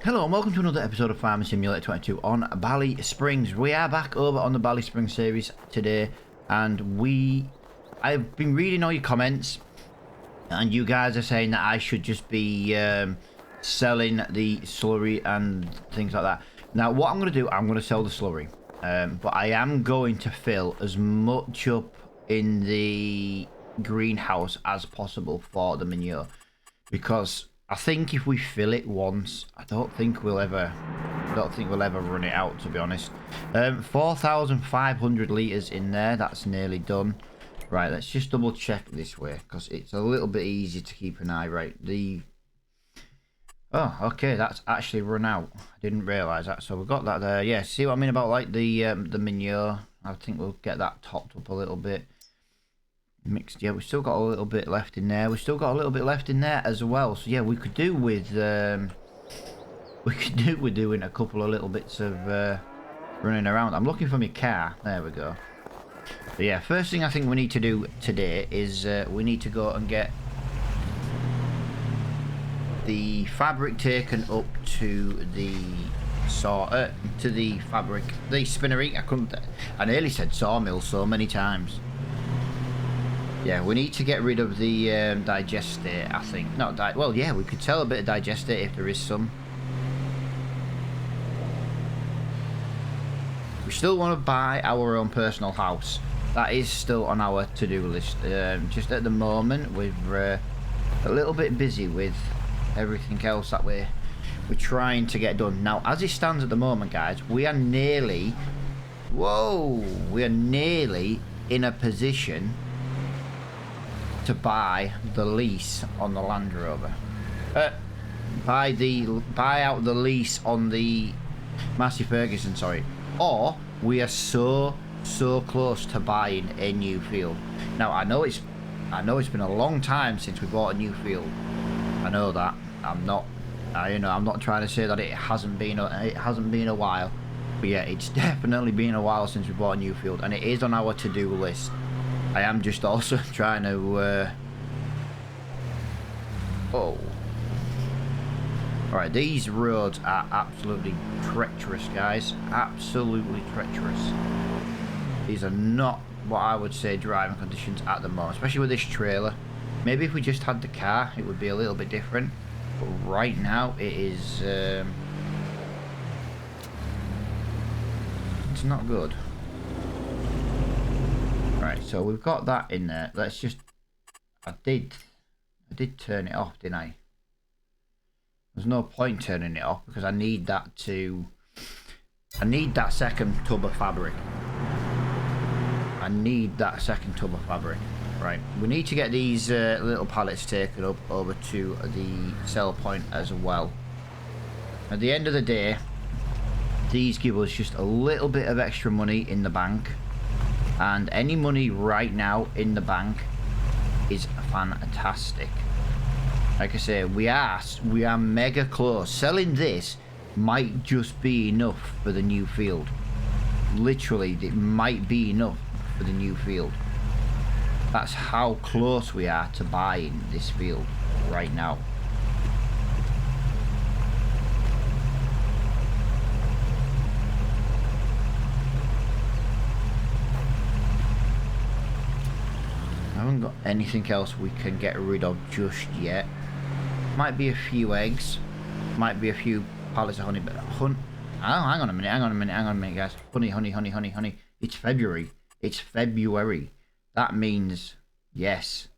Hello and welcome to another episode of Farming Simulator 22 on Ballysprings. We are back over on the Ballysprings series today, and I've been reading all your comments, and you guys are saying that I should just be selling the slurry and things like that. Now what I'm going to do, I'm going to sell the slurry, but I am going to fill as much up in the greenhouse as possible for the manure, because I think if we fill it once, I don't think we'll ever run it out, to be honest. 4,500 litres in there. That's nearly done. Right, let's just double check this way, because it's a little bit easier to keep an eye. Right, oh, okay, that's actually run out. I didn't realise that. So we've got that there. Yeah, see what I mean about like the manure? I think we'll get that topped up a little bit. Mixed, yeah, we've still got a little bit left in there. We've still got a little bit left in there as well. So yeah, we could do with doing a couple of little bits of running around. I'm looking for my car. There we go. But yeah, first thing I think we need to do today is we need to go and get the fabric taken up to the the spinnery. I nearly said sawmill so many times. Yeah, we need to get rid of the digestate, I think. Well, yeah, we could sell a bit of digestate if there is some. We still want to buy our own personal house. That is still on our to-do list. Just at the moment, we're a little bit busy with everything else that we're trying to get done. Now, as it stands at the moment, guys, we are nearly... Whoa! We are nearly in a position to buy the lease on the Land Rover. Buy out the lease on the Massey Ferguson, sorry. Or we are so close to buying a new field. Now I know it's been a long time since we bought a new field. I know that. I'm not trying to say that it hasn't been a while. But yeah, it's definitely been a while since we bought a new field, and it is on our to-do list. I am just also trying to Alright, these roads are absolutely treacherous, guys. Absolutely treacherous. These are not what I would say driving conditions at the moment, especially with this trailer. Maybe if we just had the car, it would be a little bit different. But right now, it is... it's not good. Right, so we've got that in there. Let's just... I did turn it off, didn't I? There's no point turning it off because I need that second tub of fabric. I need that second tub of fabric. Right, we need to get these little pallets taken up over to the sell point as well. At the end of the day, these give us just a little bit of extra money in the bank. And any money right now in the bank is fantastic. Like I say, we are mega close. Selling this might just be enough for the new field. Literally, it might be enough for the new field. That's how close we are to buying this field right now. I haven't got anything else we can get rid of just yet. Might be a few eggs, might be a few pallets of honey, but hang on a minute, guys. Honey. It's February. It's February. That means yes.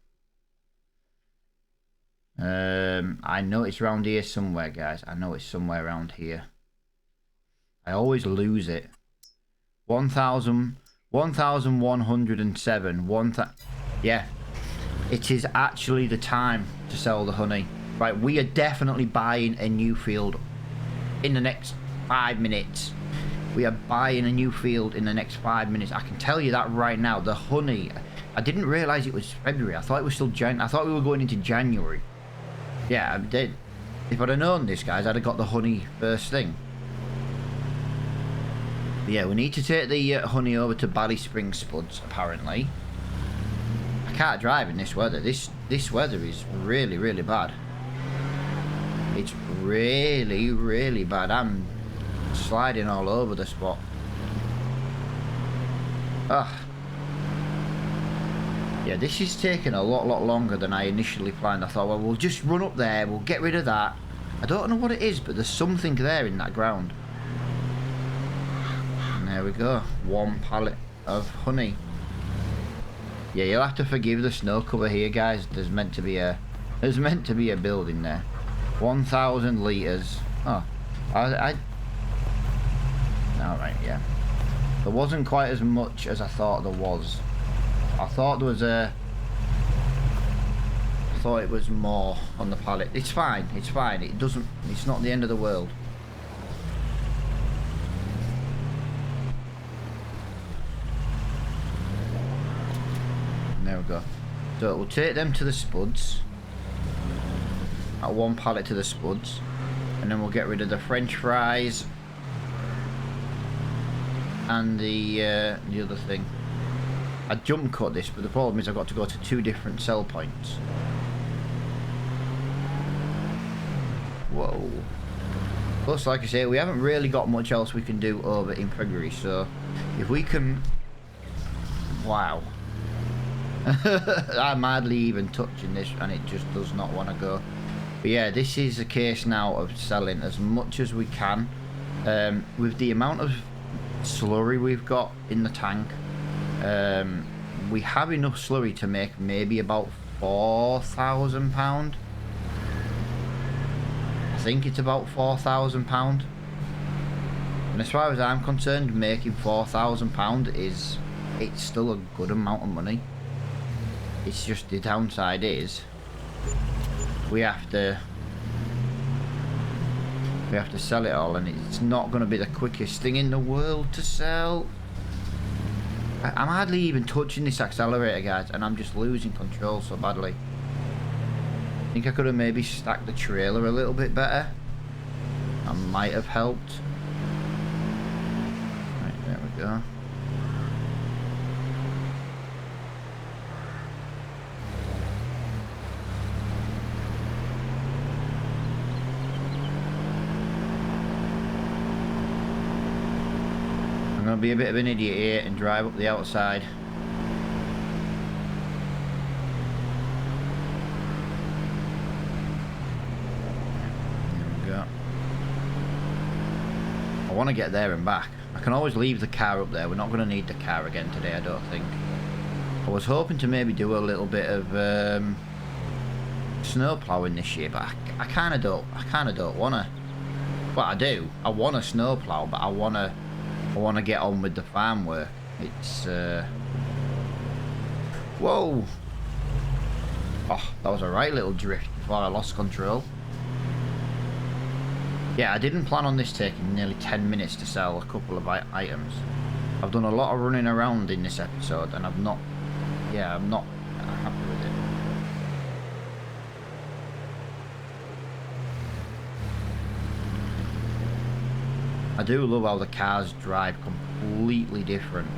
I know it's around here somewhere, guys. I know it's somewhere around here. I always lose it. 1,107. Yeah, it is actually the time to sell the honey. Right, we are definitely buying a new field in the next 5 minutes. We are buying a new field in the next 5 minutes. I can tell you that right now. The honey, I didn't realise it was February. I thought it was still I thought we were going into January. Yeah, I did. If I'd have known this, guys, I'd have got the honey first thing. But yeah, we need to take the honey over to Ballysprings Spuds, apparently. I can't drive in this weather. This weather is really, really bad. It's really, really bad. I'm sliding all over the spot. Ah. Yeah, this is taking a lot longer than I initially planned. I thought, well, we'll just run up there, we'll get rid of that. I don't know what it is, but there's something there in that ground. And there we go. 1 pallet of honey. Yeah, you'll have to forgive the snow cover here, guys. There's meant to be a building there. 1,000 litres. Oh, alright, yeah. There wasn't quite as much as I thought there was. I thought there was I thought it was more on the pallet. It's fine, it's fine. It's not the end of the world. There we go. So we'll take them to the spuds. At 1 pallet to the spuds. And then we'll get rid of the French fries. And the other thing. I jump cut this, but the problem is I've got to go to 2 different sell points. Whoa. Plus, like I say, we haven't really got much else we can do over in February, so if we can... Wow. I'm hardly even touching this, and it just does not want to go. But yeah, this is a case now of selling as much as we can. With the amount of slurry we've got in the tank, we have enough slurry to make maybe about £4,000. I think it's about £4,000. And as far as I'm concerned, making £4,000 it's still a good amount of money. It's just the downside is we have to sell it all, and it's not going to be the quickest thing in the world to sell. I'm hardly even touching this accelerator, guys, and I'm just losing control so badly. I think I could have maybe stacked the trailer a little bit better. That might have helped. Right, there we go. I'm going to be a bit of an idiot here and drive up the outside. There we go. I want to get there and back. I can always leave the car up there. We're not going to need the car again today, I don't think. I was hoping to maybe do a little bit of snow ploughing this year, but I kind of don't want to. Well, I do. I want to snow plough, but I want to get on with the farm work. It's whoa. Oh, that was a right little drift before I lost control. Yeah, I didn't plan on this taking nearly 10 minutes to sell a couple of items. I've done a lot of running around in this episode, and I'm not happy with it. I do love how the cars drive completely different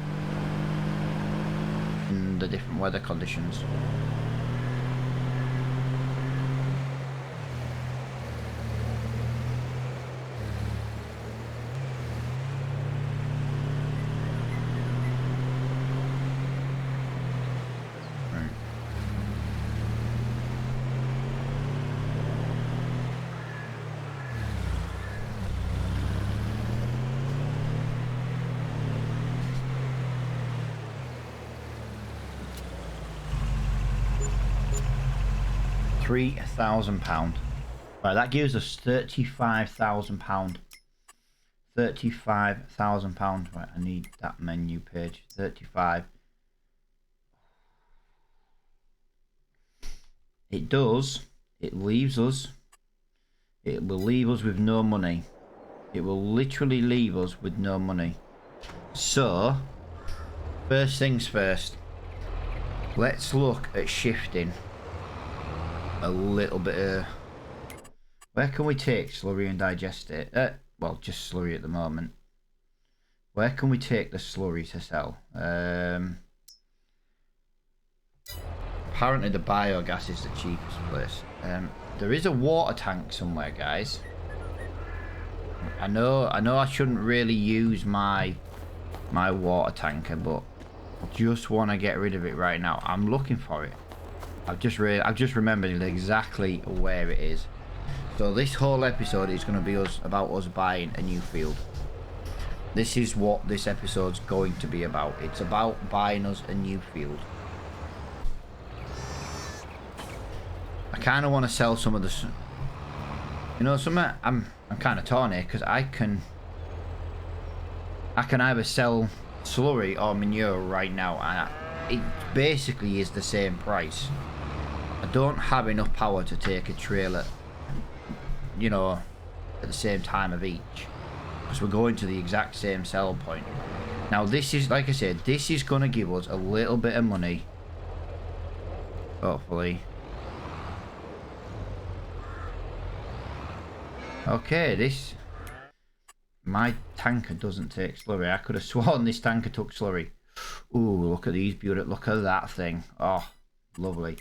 in the different weather conditions. Right. 3,000 £. Right, that gives us £35,000. £35,000. Right, I need that menu page. 35. It does. It leaves us. It will leave us with no money. It will literally leave us with no money. So, first things first. Let's look at shifting a little bit of... Where can we take slurry and digest it? Well, just slurry at the moment. Where can we take the slurry to sell? Apparently the biogas is the cheapest place. There is a water tank somewhere, guys. I know I shouldn't really use my water tanker, but I just want to get rid of it right now. I'm looking for it. I've just remembered exactly where it is. So this whole episode is going to be about us buying a new field. This is what this episode's going to be about. It's about buying us a new field. I kind of want to sell some of the... You know, I'm kind of torn here because I can either sell slurry or manure right now, and it basically is the same price. I don't have enough power to take a trailer, you know, at the same time of each, because we're going to the exact same sell point. Now this is, like I said, this is going to give us a little bit of money, hopefully. Okay, my tanker doesn't take slurry. I could have sworn this tanker took slurry. Ooh, look at these beautiful, look at that thing. Oh, lovely.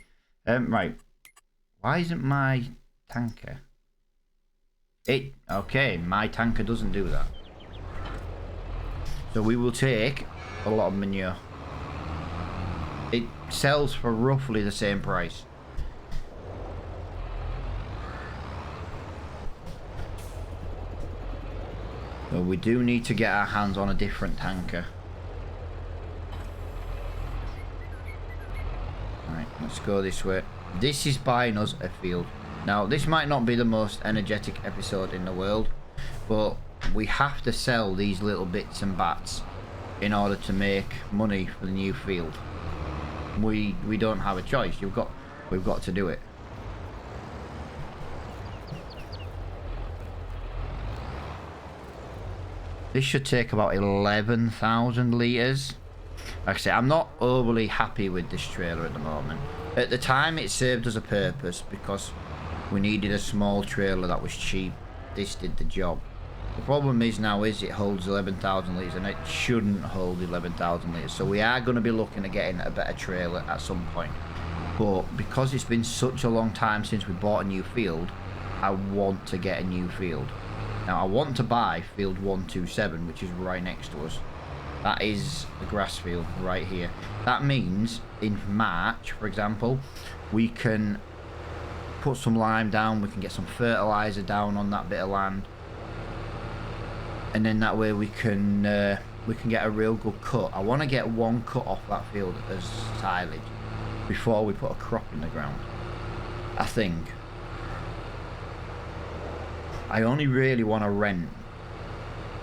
Right. Why isn't my tanker? Okay, my tanker doesn't do that. So we will take a lot of manure. It sells for roughly the same price. So we do need to get our hands on a different tanker. Right, let's go this way. This is buying us a field. Now, this might not be the most energetic episode in the world, but we have to sell these little bits and bats in order to make money for the new field. We don't have a choice. We've got to do it. This should take about 11,000 litres. Like I say, I'm not overly happy with this trailer at the moment. At the time, it served us a purpose because we needed a small trailer that was cheap. This did the job. The problem is now it holds 11,000 litres and it shouldn't hold 11,000 litres. So we are going to be looking at getting a better trailer at some point. But because it's been such a long time since we bought a new field, I want to get a new field. Now I want to buy field 127, which is right next to us. That is the grass field right here. That means in March, for example, we can put some lime down, we can get some fertilizer down on that bit of land, and then that way we can get a real good cut. I want to get one cut off that field as silage before we put a crop in the ground. I think I only really want to rent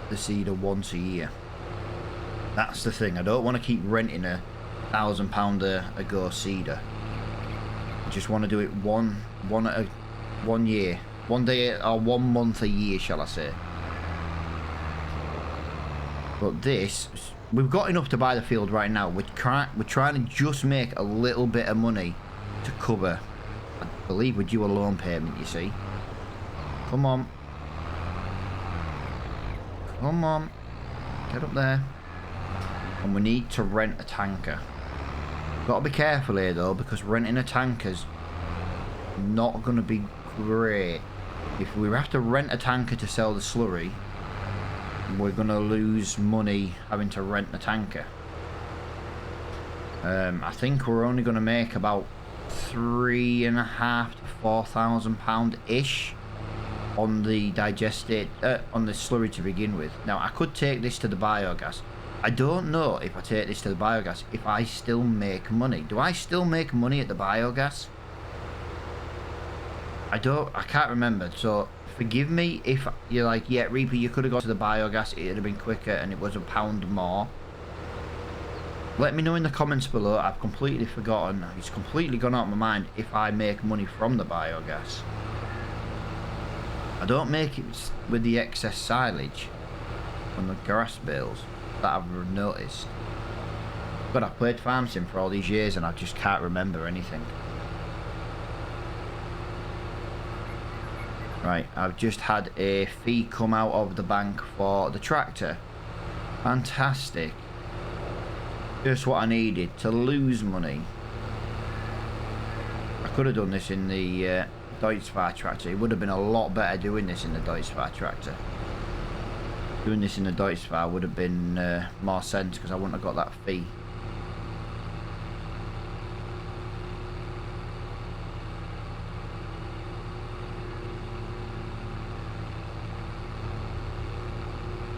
the seeder once a year. That's the thing. I don't want to keep renting a £1,000 a go seeder. I just want to do it one year, 1 day or 1 month a year, shall I say? But this, we've got enough to buy the field right now. We're trying to just make a little bit of money to cover. I believe we're due a loan payment, you see. Come on. Come on. Get up there. And we need to rent a tanker. Got to be careful here though, because renting a tanker's not going to be great. If we have to rent a tanker to sell the slurry, we're going to lose money having to rent the tanker. I think we're only going to make about £3,500 to £4,000 ish on the digested on the slurry to begin with. Now I could take this to the biogas. I don't know if I take this to the biogas if I still make money. Do I still make money at the biogas? I can't remember, so forgive me if you're like, yeah, Reaper, you could have gone to the biogas, it'd have been quicker and it was £1 more. Let me know in the comments below. I've completely forgotten. It's completely gone out of my mind if I make money from the biogas. I don't make it with the excess silage on the grass bales that I've noticed. But I've played farm sim for all these years and I just can't remember anything. Right, I've just had a fee come out of the bank for the tractor. Fantastic. Just what I needed to lose money. I could have done this in the Deutz tractor. It would have been a lot better doing this in the Deutz tractor. Doing this in the Deutsche would have been more sense because I wouldn't have got that fee.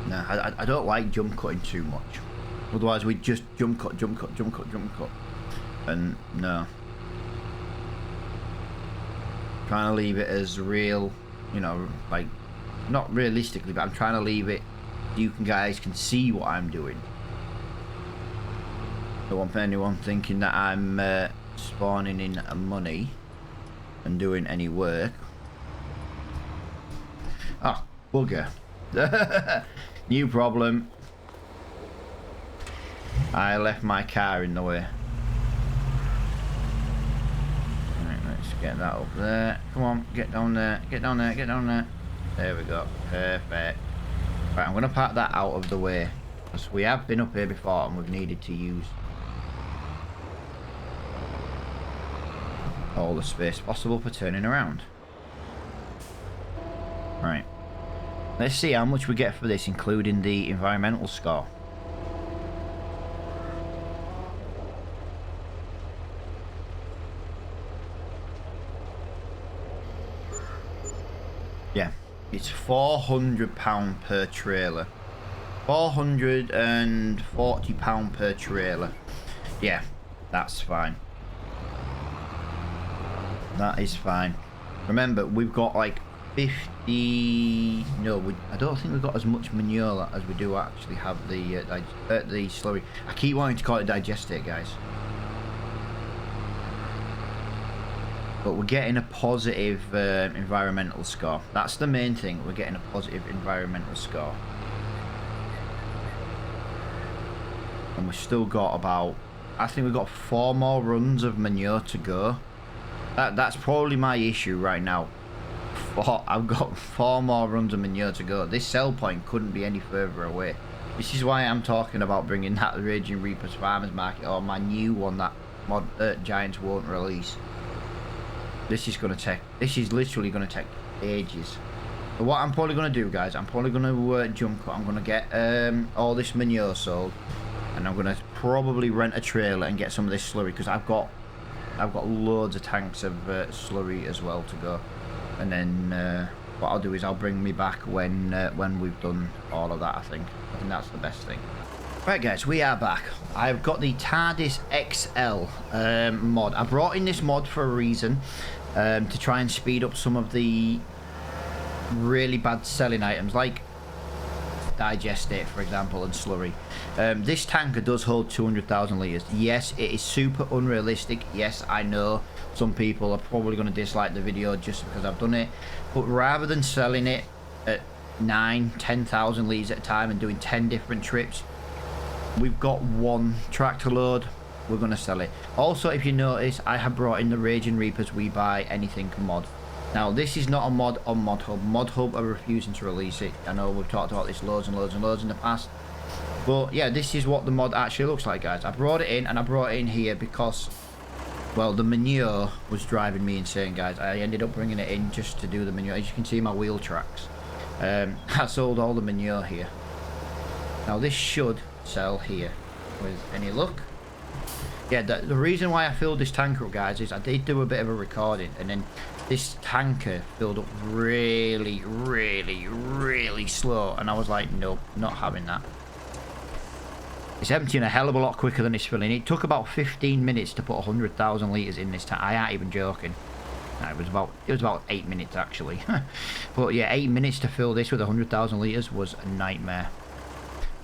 No, I don't like jump cutting too much. Otherwise we just jump cut. And no. Trying to leave it as real, you know, like, not realistically, but I'm trying to leave it so you guys can see what I'm doing. Don't want anyone thinking that I'm spawning in money and doing any work. Oh, bugger. New problem. I left my car in the way. Right, let's get that up there. Come on, get down there, get down there, get down there. There we go. Perfect. Right, I'm going to park that out of the way. Because we have been up here before and we've needed to use all the space possible for turning around. Right. Let's see how much we get for this, including the environmental score. Yeah, it's £400 per trailer. £440 per trailer. Yeah, that's fine. That is fine. Remember, we've got like 50... No, I don't think we've got as much manure as we do actually have the slurry. I keep wanting to call it digestate, guys. But we're getting a positive environmental score. That's the main thing. We're getting a positive environmental score. And we've still got about... I think we've got 4 more runs of manure to go. That's probably my issue right now. I've got 4 more runs of manure to go. This sell point couldn't be any further away. This is why I'm talking about bringing that Raging Reapers Farmers Market, or my new one that Giants won't release. This is literally going to take ages. But what I'm probably going to do, guys, I'm probably going to jump cut. I'm going to get all this manure sold, and I'm going to probably rent a trailer and get some of this slurry, because I've got loads of tanks of slurry as well to go. And then what I'll do is I'll bring me back when we've done all of that. I think that's the best thing. Right, guys, we are back. I've got the TARDIS XL mod. I brought in this mod for a reason, to try and speed up some of the really bad selling items, like digestate, for example, and slurry. This tanker does hold 200,000 litres. Yes, it is super unrealistic. Yes, I know some people are probably going to dislike the video just because I've done it. But rather than selling it at 10,000 litres at a time and doing 10 different trips, we've got 1 tractor load. We're going to sell it. Also, if you notice, I have brought in the Raging Reapers We Buy Anything mod. Now, this is not a mod on ModHub. ModHub are refusing to release it. I know we've talked about this loads and loads and loads in the past. But yeah, this is what the mod actually looks like, guys. I brought it in, and I brought it in here because, well, the manure was driving me insane, guys. I ended up bringing it in just to do the manure. As you can see, my wheel tracks. I sold all the manure here. Now, this should sell here with any luck. Yeah, the reason why I filled this tanker up, guys, is I did do a bit of a recording, and then this tanker filled up really, really, really slow, and I was like, nope, not having that. It's emptying a hell of a lot quicker than it's filling. It took about 15 minutes to put 100,000 litres in this tank. I ain't even joking. No, it was about 8 minutes actually. But yeah, 8 minutes to fill this with 100,000 litres was a nightmare.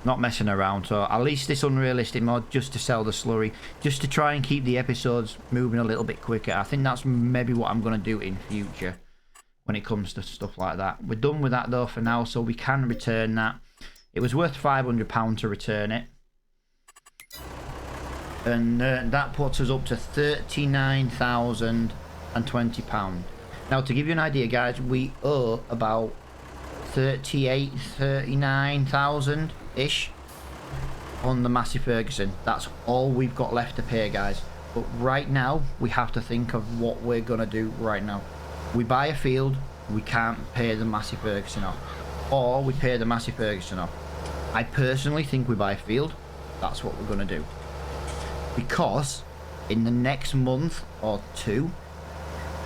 Not messing around. So at least this unrealistic mod just to sell the slurry, just to try and keep the episodes moving a little bit quicker. I think that's maybe what I'm going to do in future when it comes to stuff like that. We're done with that though for now, so we can return that. It was worth £500 to return it. And that puts us up to £39,020. Now, to give you an idea, guys, we owe about 39,000 ish on the Massey Ferguson. That's all we've got left to pay, guys. But right now, we have to think of what we're gonna do right now. We buy a field, we can't pay the Massey Ferguson off. or we pay the Massey Ferguson off. I personally think we buy a field. That's what we're going to do. Because in the next month or two,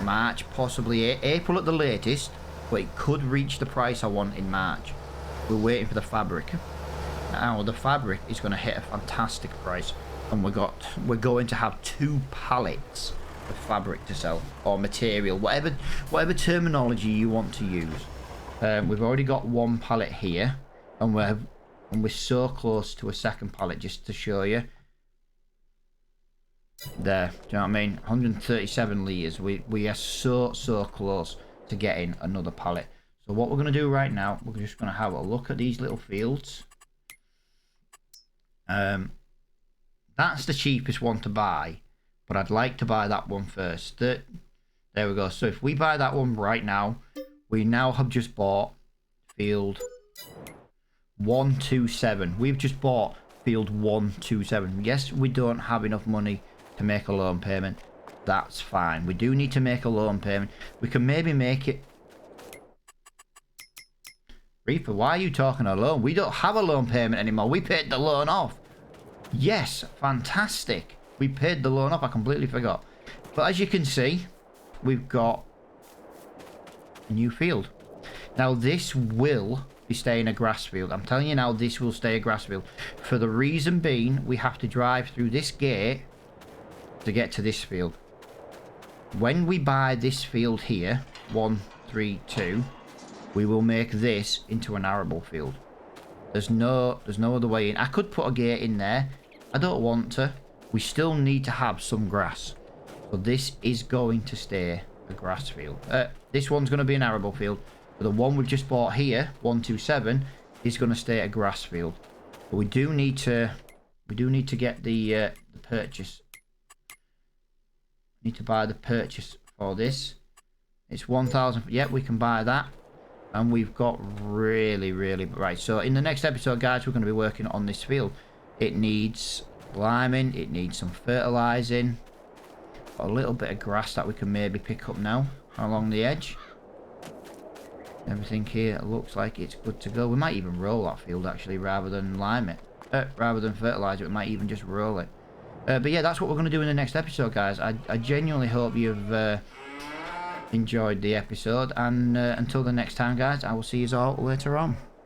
March, possibly April at the latest, but it could reach the price I want in March. We're waiting for the fabric. Now the fabric is going to hit a fantastic price, and we're going to have 2 pallets of fabric to sell, or material, whatever terminology you want to use. We've already got 1 pallet here, and we're so close to a second pallet. Just to show you, there, do you know what I mean? 137 litres. We are so close to getting another pallet. So what we're going to do right now, we're just going to have a look at these little fields. That's the cheapest one to buy, but I'd like to buy that one first. There we go. So if we buy that one right now, we now have just bought field 127. We've just bought field 127. Yes, we don't have enough money to make a loan payment. That's fine. We do need to make a loan payment. We can maybe make it... Reaper, why are you talking a loan? We don't have a loan payment anymore. We paid the loan off. Yes, fantastic. We paid the loan off. I completely forgot. But as you can see, we've got a new field. Now, this will be staying a grass field. I'm telling you now, this will stay a grass field. For the reason being, we have to drive through this gate to get to this field. When we buy this field here, 132, we will make this into an arable field. There's no other way in. I could put a gate in there. I don't want to. We still need to have some grass. So this is going to stay a grass field. This one's going to be an arable field. But the one we've just bought here, 127, is going to stay a grass field. But we do need to get the purchase. We need to buy the purchase for this. It's 1,000. Yep, we can buy that. And we've got really right. So in the next episode, guys, we're going to be working on this field. It needs liming. It needs some fertilizing. Got a little bit of grass that we can maybe pick up now along the edge. Everything here looks like it's good to go. We might even roll that field actually, rather than lime it. Rather than fertilize it, we might even just roll it. But yeah, that's what we're going to do in the next episode, guys. I genuinely hope you've enjoyed the episode, and until the next time, guys, I will see you all later on.